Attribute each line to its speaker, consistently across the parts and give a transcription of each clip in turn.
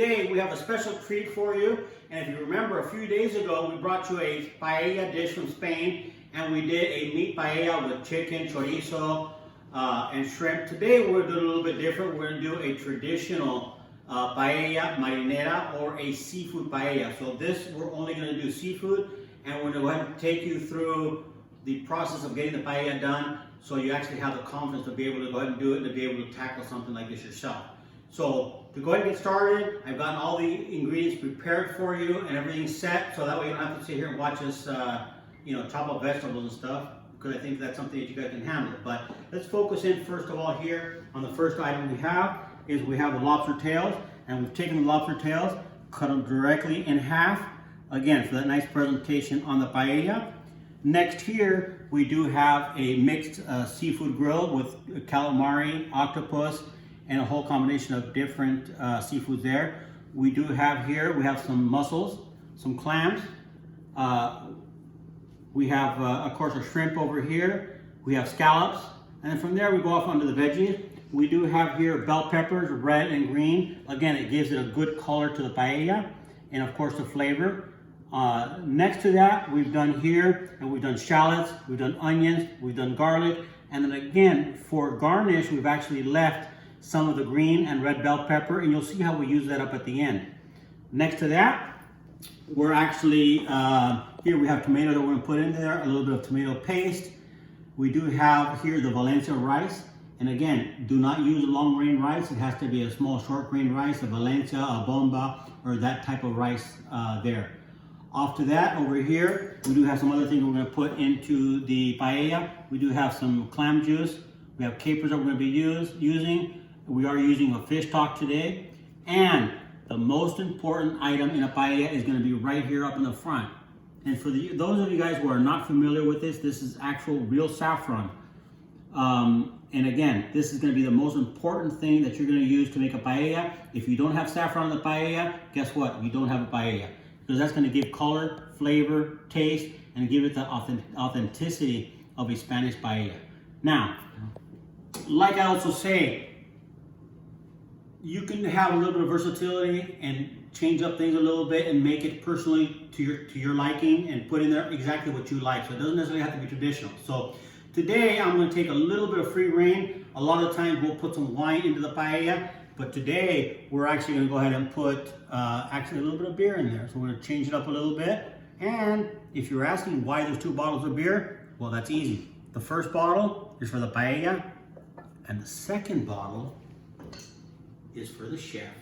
Speaker 1: today we have a special treat for you. And if you remember, a few days ago we brought you a paella dish from Spain, and we did a meat paella with chicken, chorizo, and shrimp. Today we're going to do a little bit different. We're going to do a traditional paella marinera, or a seafood paella. So this, we're only going to do seafood, and we're going to go ahead and take you through the process of getting the paella done, so you actually have the confidence to be able to go ahead and do it, and to be able to tackle something like this yourself. So to go ahead and get started, I've gotten all the ingredients prepared for you and everything set, so that way you don't have to sit here and watch us chop up vegetables and stuff, because I think that's something that you guys can handle. But let's focus in first of all here on the first item we have the lobster tails, and we've taken the lobster tails, cut them directly in half, again for that nice presentation on the paella. Next here we do have a mixed seafood grill with calamari, octopus, and a whole combination of different seafoods there. We do have here, we have some mussels, some clams, we have of course a shrimp over here, we have scallops, and then from there we go off onto the veggies. We do have here bell peppers, red and green. Again, it gives it a good color to the paella, and of course the flavor. Next to that, we've done here, and we've done shallots, we've done onions, we've done garlic, and then again for garnish we've actually left some of the green and red bell pepper, and you'll see how we use that up at the end. Next to that, we're actually here we have tomato that we're going to put in there, a little bit of tomato paste. We do have here the Valencia rice, and again, do not use a long grain rice. It has to be a small short grain rice, a Valencia, a bomba, or that type of rice there. Off to that, over here, we do have some other things we're going to put into the paella. We do have some clam juice. We have capers that we're going to be using. We are using a fish stock today. And the most important item in a paella is going to be right here up in the front. And for those of you guys who are not familiar with this, this is actual real saffron. And again, this is going to be the most important thing that you're going to use to make a paella. If you don't have saffron in the paella, guess what? You don't have a paella. Because that's going to give color, flavor, taste, and give it the authenticity of a Spanish paella. Now, like I also say, you can have a little bit of versatility and change up things a little bit and make it personally to your liking, and put in there exactly what you like. So it doesn't necessarily have to be traditional. So today I'm going to take a little bit of free reign. A lot of times we'll put some wine into the paella, but today we're actually going to go ahead and put actually a little bit of beer in there. So we're going to change it up a little bit. And if you're asking why there's 2 bottles of beer, well, that's easy. The first bottle is for the paella, and the second bottle is for the chef.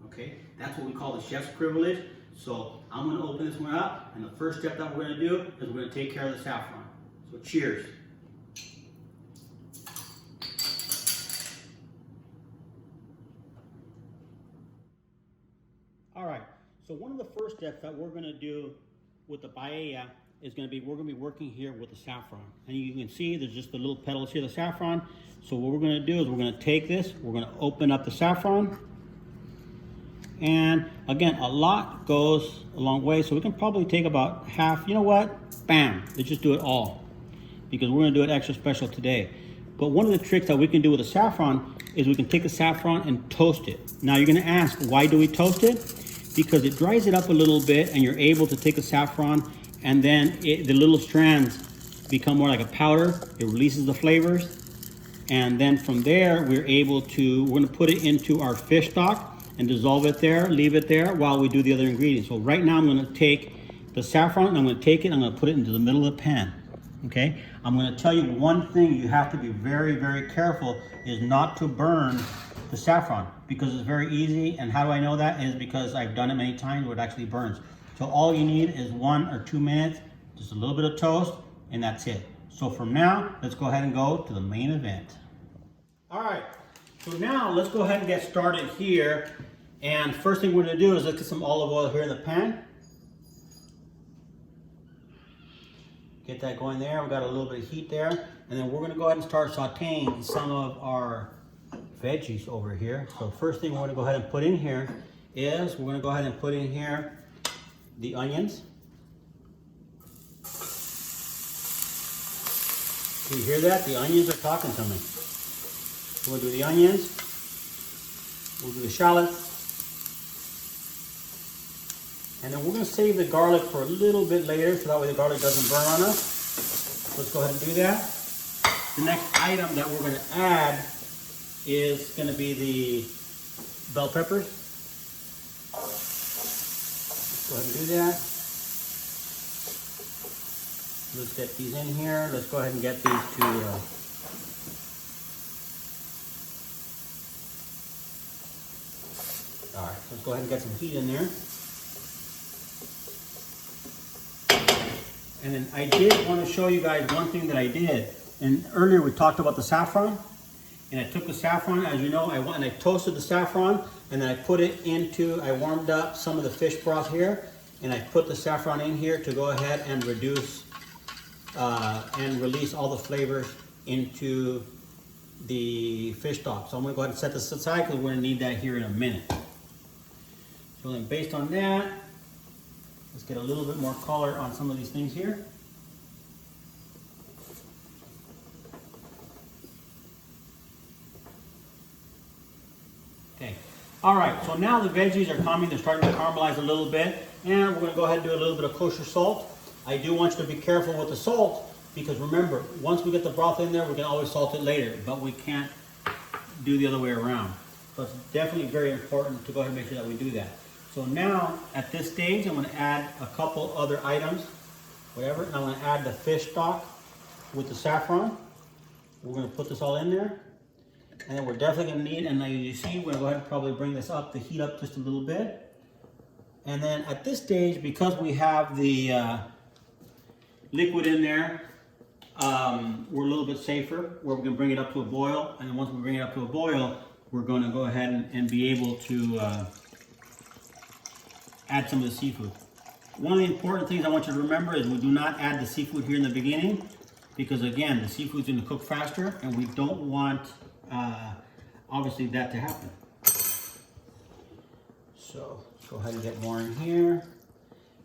Speaker 1: Okay, that's what we call the chef's privilege. So I'm going to open this one up, and the first step that we're going to do is we're going to take care of the saffron. So cheers. All right, so one of the first steps that we're going to do with the paella is going to be, we're going to be working here with the saffron. And you can see there's just the little petals here, the saffron. So what we're going to do is we're going to take this, we're going to open up the saffron. And again, a lot goes a long way, so we can probably take about half. You know what? Bam, let's just do it all, because we're going to do it extra special today. But one of the tricks that we can do with the saffron is we can take the saffron and toast it. Now you're going to ask, why do we toast it? Because it dries it up a little bit, and you're able to take the saffron, and then the little strands become more like a powder. It releases the flavors, and then from there we're going to put it into our fish stock and dissolve it there, leave it there while we do the other ingredients. So right now I'm going to take the saffron, and I'm going to take it and I'm going to put it into the middle of the pan. Okay, I'm going to tell you one thing you have to be very, very careful is not to burn the saffron, because it's very easy. And how do I know that? Is because I've done it many times where it actually burns. So all you need is 1 or 2 minutes, just a little bit of toast, and that's it. So from now, let's go ahead and go to the main event. All right, so now let's go ahead and get started here. And first thing we're going to do is let's get some olive oil here in the pan. Get that going there. We've got a little bit of heat there. And then we're going to go ahead and start sauteing some of our veggies over here. So first thing we're going to go ahead and put in here is we're going to go ahead and put in here the onions. Do you hear that? The onions are talking to me. We'll do the onions. We'll do the shallots. And then we're going to save the garlic for a little bit later so that way the garlic doesn't burn on us. Let's go ahead and do that. The next item that we're going to add is going to be the bell peppers. Let's go ahead and do that. Let's get these in here. Let's go ahead and get these to all right, let's go ahead and get some heat in there. And then I did want to show you guys one thing that I did. And earlier we talked about the saffron. And I took the saffron, as you know, I toasted the saffron, and then I put it into, I warmed up some of the fish broth here, and I put the saffron in here to go ahead and reduce and release all the flavors into the fish stock. So I'm going to go ahead and set this aside because we're going to need that here in a minute. So then based on that, let's get a little bit more color on some of these things here. Okay. All right, so now the veggies are coming. They're starting to caramelize a little bit. And we're going to go ahead and do a little bit of kosher salt. I do want you to be careful with the salt because remember, once we get the broth in there, we can always salt it later, but we can't do the other way around. So it's definitely very important to go ahead and make sure that we do that. So now, at this stage, I'm going to add a couple other items, whatever. And I'm going to add the fish stock with the saffron. We're going to put this all in there. And then we're definitely going to need, and now you see, we're going to go ahead and probably bring this up, the heat up just a little bit. And then at this stage, because we have the liquid in there, we're a little bit safer, where we can bring it up to a boil. And then once we bring it up to a boil, we're going to go ahead and be able to add some of the seafood. One of the important things I want you to remember is we do not add the seafood here in the beginning because again, the seafood's going to cook faster and we don't want obviously that to happen. So let's go ahead and get more in here.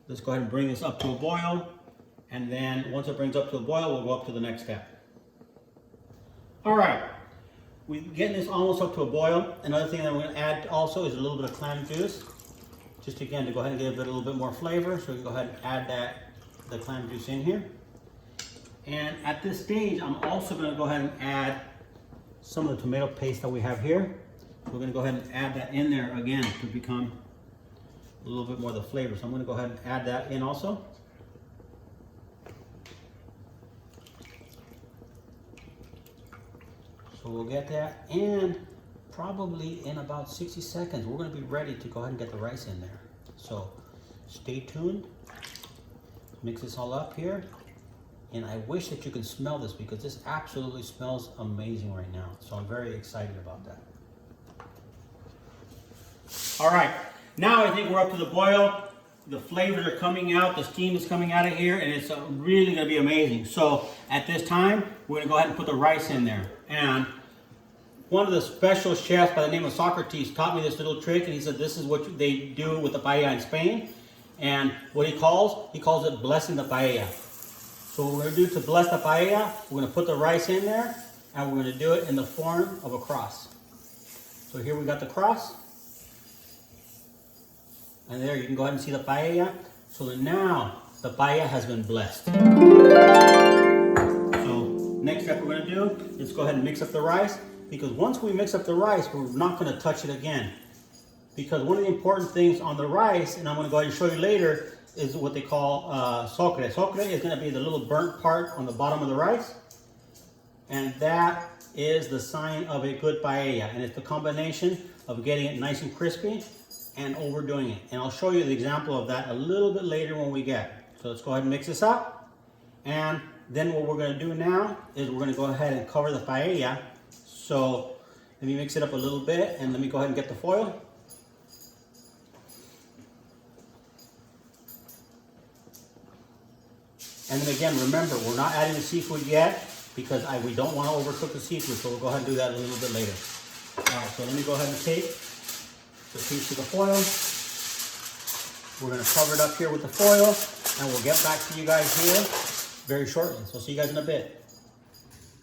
Speaker 1: Let's go ahead and bring this up to a boil, and then once it brings up to a boil, we'll go up to the next step. All right, we're getting this almost up to a boil. Another thing that I'm going to add also is a little bit of clam juice. Just again to go ahead and give it a little bit more flavor, so we can go ahead and add the clam juice in here. And at this stage, I'm also going to go ahead and add some of the tomato paste that we have here. We're going to go ahead and add that in there again to become a little bit more of the flavor. So I'm going to go ahead and add that in also. So we'll get that, and probably in about 60 seconds, we're going to be ready to go ahead and get the rice in there. So stay tuned. Mix this all up here. And I wish that you could smell this because this absolutely smells amazing right now. So I'm very excited about that. All right, now I think we're up to the boil. The flavors are coming out, the steam is coming out of here, and it's really going to be amazing. So at this time, we're going to go ahead and put the rice in there. And one of the special chefs by the name of Socrates taught me this little trick, and he said this is what they do with the paella in Spain. And what he calls it blessing the paella. So what we're going to do to bless the paella, we're going to put the rice in there, and we're going to do it in the form of a cross. So here we got the cross. And there you can go ahead and see the paella. So that now the paella has been blessed. So next step we're going to do is go ahead and mix up the rice. Because once we mix up the rice, we're not going to touch it again. Because one of the important things on the rice, and I'm going to go ahead and show you later, is what they call socre. Socre is going to be the little burnt part on the bottom of the rice. And that is the sign of a good paella. And it's the combination of getting it nice and crispy and overdoing it. And I'll show you the example of that a little bit later when we get. So let's go ahead and mix this up. And then what we're going to do now is we're going to go ahead and cover the paella. So let me mix it up a little bit and let me go ahead and get the foil. And then again, remember, we're not adding the seafood yet because we don't want to overcook the seafood, so we'll go ahead and do that a little bit later. All right, so let me go ahead and take the piece of the foil. We're going to cover it up here with the foil, and we'll get back to you guys here very shortly. So see you guys in a bit.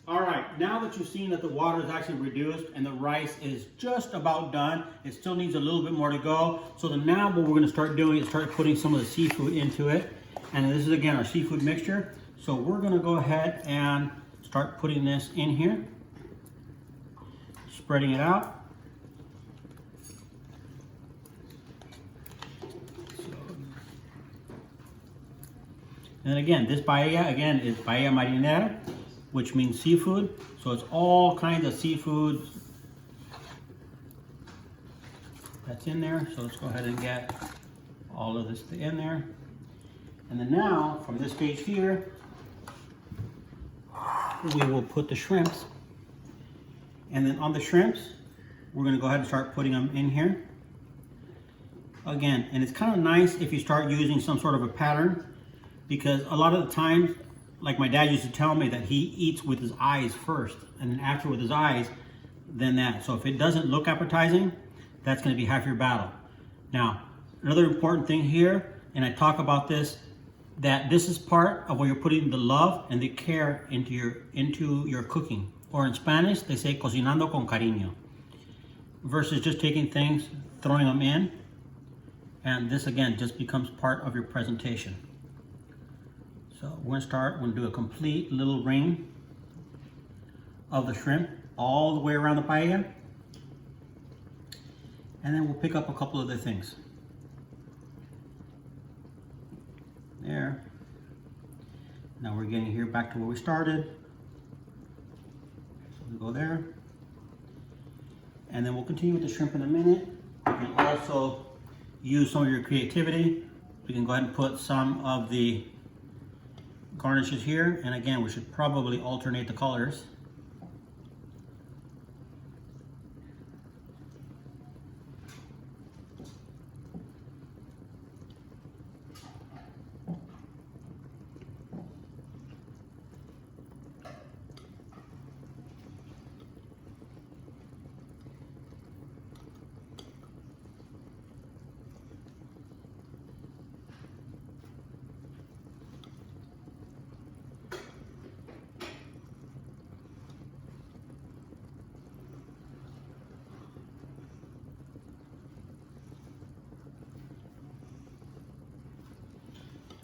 Speaker 1: All right, now that you've seen that the water is actually reduced and the rice is just about done, it still needs a little bit more to go. So then now what we're gonna start doing is start putting some of the seafood into it. And this is again our seafood mixture. So we're gonna go ahead and start putting this in here, spreading it out. And again, this paella, again, is Paella Marinera, which means seafood. So it's all kinds of seafood that's in there. So let's go ahead and get all of this in there. And then now, from this stage here, we will put the shrimps. And then on the shrimps, we're gonna go ahead and start putting them in here. Again, and it's kind of nice if you start using some sort of a pattern, because a lot of the times, like my dad used to tell me, that he eats with his eyes first, and then after with his eyes, then that. So if it doesn't look appetizing, that's gonna be half your battle. Now, another important thing here, and I talk about this, that this is part of where you're putting the love and the care into your cooking. Or in Spanish, they say cocinando con cariño, versus just taking things, throwing them in, and this again just becomes part of your presentation. So we're gonna do a complete little ring of the shrimp all the way around the paella. And then we'll pick up a couple other things. There. Now we're getting here back to where we started. So we go there. And then we'll continue with the shrimp in a minute. You can also use some of your creativity. We can go ahead and put some of the garnishes here, and again we should probably alternate the colors.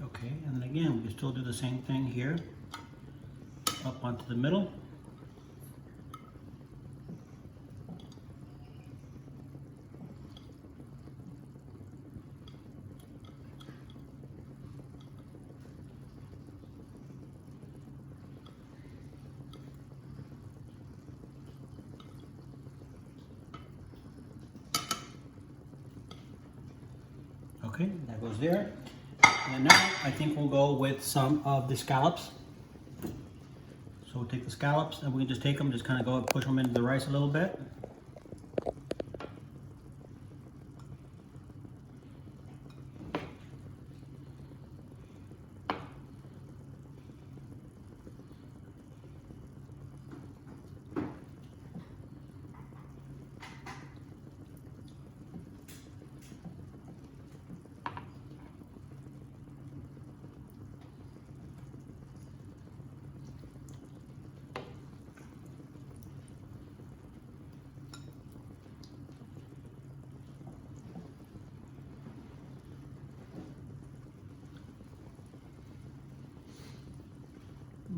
Speaker 1: Okay, and then again, we can still do the same thing here, up onto the middle. Okay, that goes there. And now I think we'll go with some of the scallops. So we'll take the scallops and we can just take them, just kind of go and push them into the rice a little bit.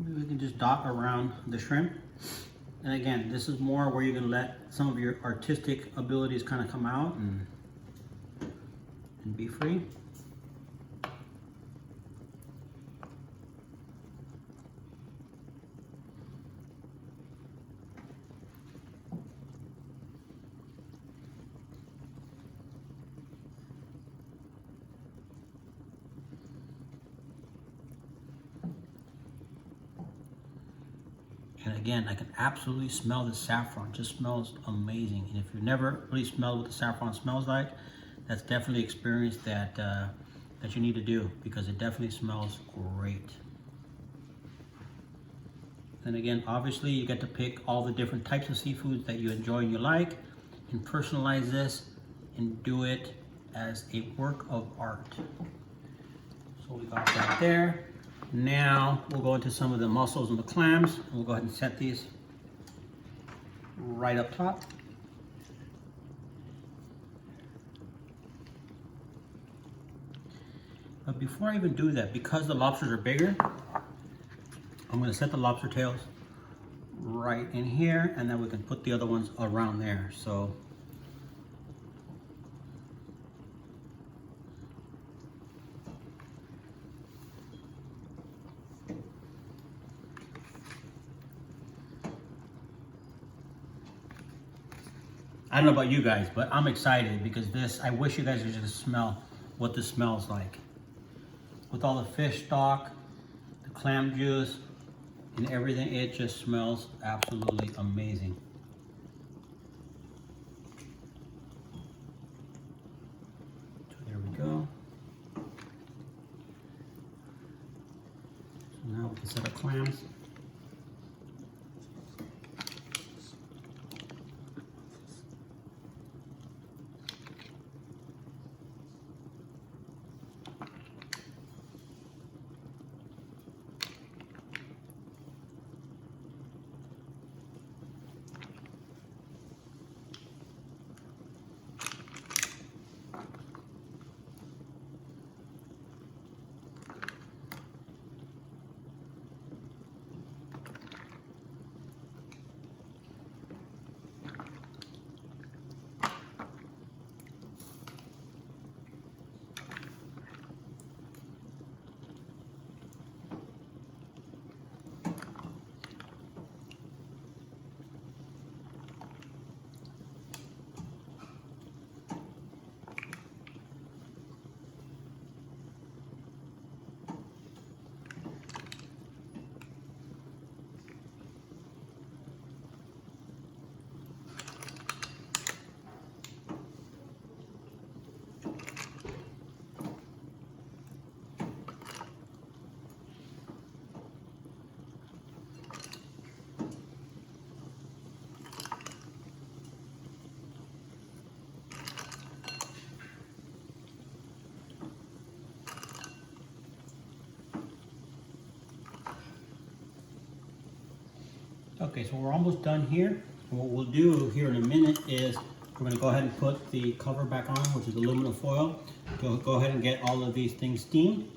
Speaker 1: We can just dot around the shrimp. And again, this is more where you're going to let some of your artistic abilities kind of come out and be free. And again, I can absolutely smell the saffron. It just smells amazing. And if you've never really smelled what the saffron smells like, that's definitely an experience that that you need to do, because it definitely smells great. Then again, obviously you get to pick all the different types of seafoods that you enjoy and you like, and personalize this and do it as a work of art. So we got that there. Now we'll go into some of the mussels and the clams. We'll go ahead and set these right up top. But before I even do that, because the lobsters are bigger, I'm going to set the lobster tails right in here, and then we can put the other ones around there. So I don't know about you guys, but I'm excited because I wish you guys could just smell what this smells like. With all the fish stock, the clam juice, and everything, it just smells absolutely amazing. So there we go. So now we can set our clams. Okay, so we're almost done here. And what we'll do here in a minute is we're going to go ahead and put the cover back on, which is aluminum foil. Go ahead and get all of these things steamed.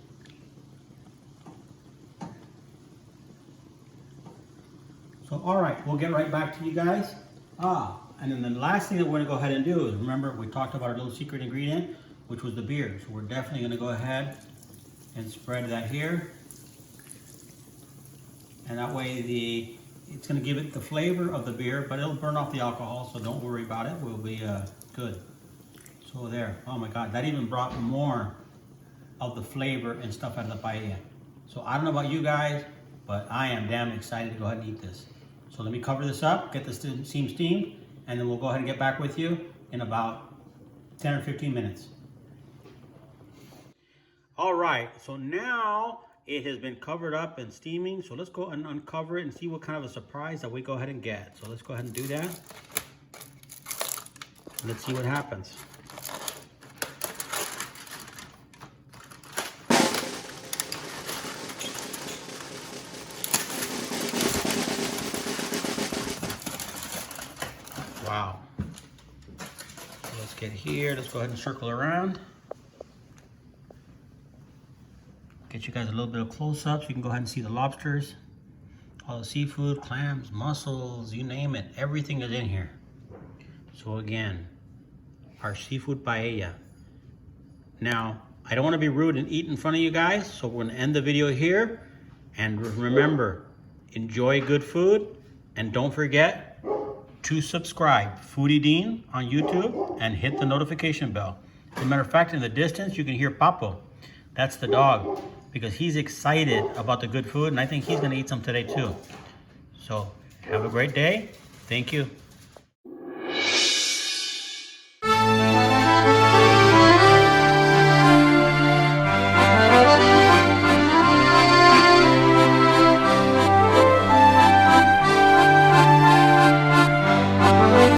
Speaker 1: So all right, we'll get right back to you guys. And then the last thing that we're going to go ahead and do is, remember we talked about our little secret ingredient, which was the beer. So we're definitely going to go ahead and spread that here. And that way it's going to give it the flavor of the beer, but it'll burn off the alcohol, so don't worry about it. We'll be good. So there. Oh my God, that even brought more of the flavor and stuff out of the paella. So I don't know about you guys, but I am damn excited to go ahead and eat this. So let me cover this up, get this seam steamed, and then we'll go ahead and get back with you in about 10 or 15 minutes. All right, so now it has been covered up and steaming. So let's go and uncover it and see what kind of a surprise that we go ahead and get. So let's go ahead and do that. Let's see what happens. Wow. So let's get here. Let's go ahead and circle around. Get you guys a little bit of close-up so you can go ahead and see the lobsters, all the seafood, clams, mussels, you name it. Everything is in here. So again, our seafood paella. Now, I don't want to be rude and eat in front of you guys, so we're going to end the video here. And remember, enjoy good food, and don't forget to subscribe, Foodie Dean on YouTube, and hit the notification bell. As a matter of fact, in the distance, you can hear Papo. That's the dog, because he's excited about the good food, and I think he's gonna eat some today too. So have a great day. Thank you.